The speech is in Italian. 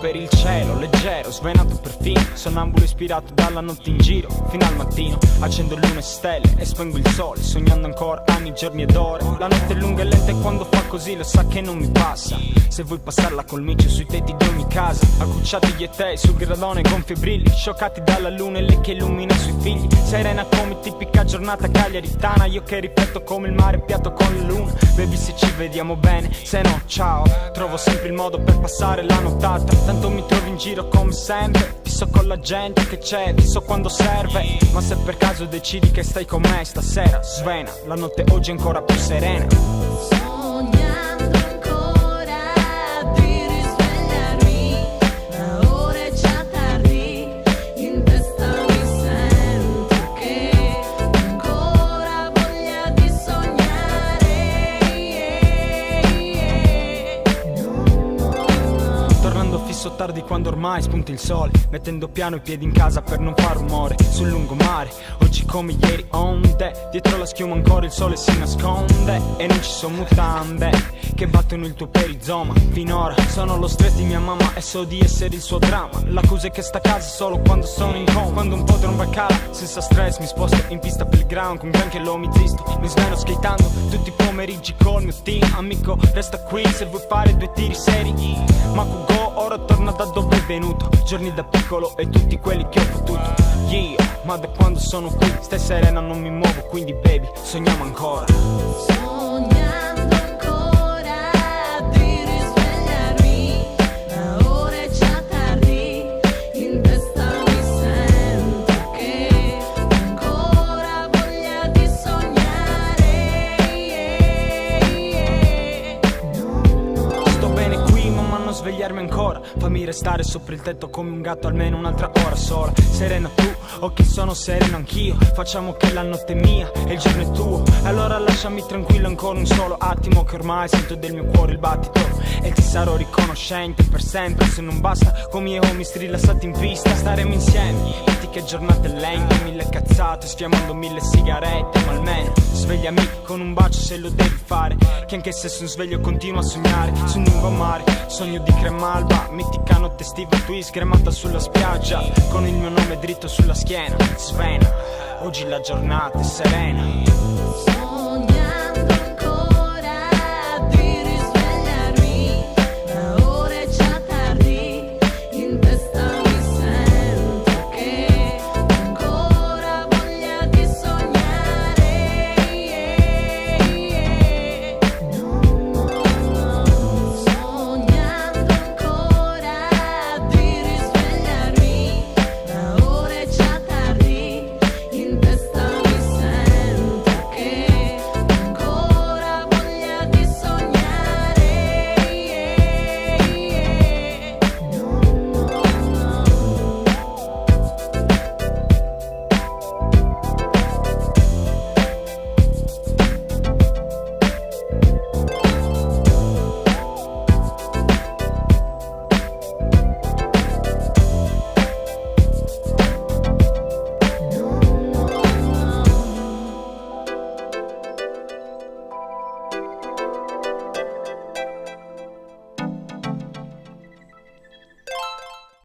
per il cielo, leggero, svenato perfino, sonnambulo ispirato dalla notte in giro, fino al mattino. Accendo lune e stelle e spengo il sole, sognando ancora anni, giorni ed ore. La notte è lunga e lenta e quando fa così lo sa che non mi passa. Se vuoi passarla col micio sui tetti di ogni casa, accucciati io e te sul gradone gonfi e brilli, scioccati dalla luna e lei che illumina i suoi figli. Serena come tipica giornata cagliaritana, io che rifletto come il mare piatto con la luna. Baby, se ci vediamo bene, se no ciao. Trovo sempre il modo per passare la nottata, tanto mi trovi in giro come sempre. Fisso con la gente che c'è, fisso quando serve. Ma se per caso decidi che stai con me stasera, svena, la notte oggi è ancora più serena. Sognando ancora di risvegliarmi, ma ora è già tardi, in testa mi sento che ho ancora voglia di sognare. Tornando fisso tardi quando ormai spunta il sole, mettendo piano i piedi in casa per non far rumore. Sul lungomare, oggi come ieri onde, dietro la schiuma ancora il sole si nasconde. E non ci sono mutande che battono il tuo perizoma. Finora sono lo stress di mia mamma e so di essere il suo dramma. L'accusa è che sta a casa solo quando sono in coma. Quando un po' tromba cala, senza stress mi sposto in pista per il ground con granché lo mi zisto. Mi sveno skatando tutti i pomeriggi col mio team. Amico resta qui se vuoi fare due tiri seri. Ma Kugo ora torna da dove è venuto, giorni da piccolo e tutti quelli che ho potuto. Yeah, ma da quando sono qui stai serena, non mi muovo, quindi baby sogniamo ancora. Sognando ancora di risvegliarmi, ma ora è già tardi, in testa mi sento che ho ancora voglia di sognare. Sto bene qui ma m'hanno svegliarmi ancora, fammi restare sopra il tetto come un gatto almeno un'altra ora sola. Serena tu, o che sono sereno anch'io, facciamo che la notte è mia e il giorno è tuo. Allora lasciami tranquillo ancora un solo attimo, che ormai sento del mio cuore il battito. E ti sarò riconoscente per sempre, se non basta come io mi rilassati in pista. Staremo insieme, metti che giornate lente, mille cazzate, sfiammando mille sigarette. Ma almeno svegliami con un bacio se lo devi fare, che anche se sono sveglio continuo a sognare. Su un lungomare, sogno di crema alba, mitica notte estiva, tu scremata sulla spiaggia, con il mio nome dritto sulla schiena. Svena, oggi la giornata è serena.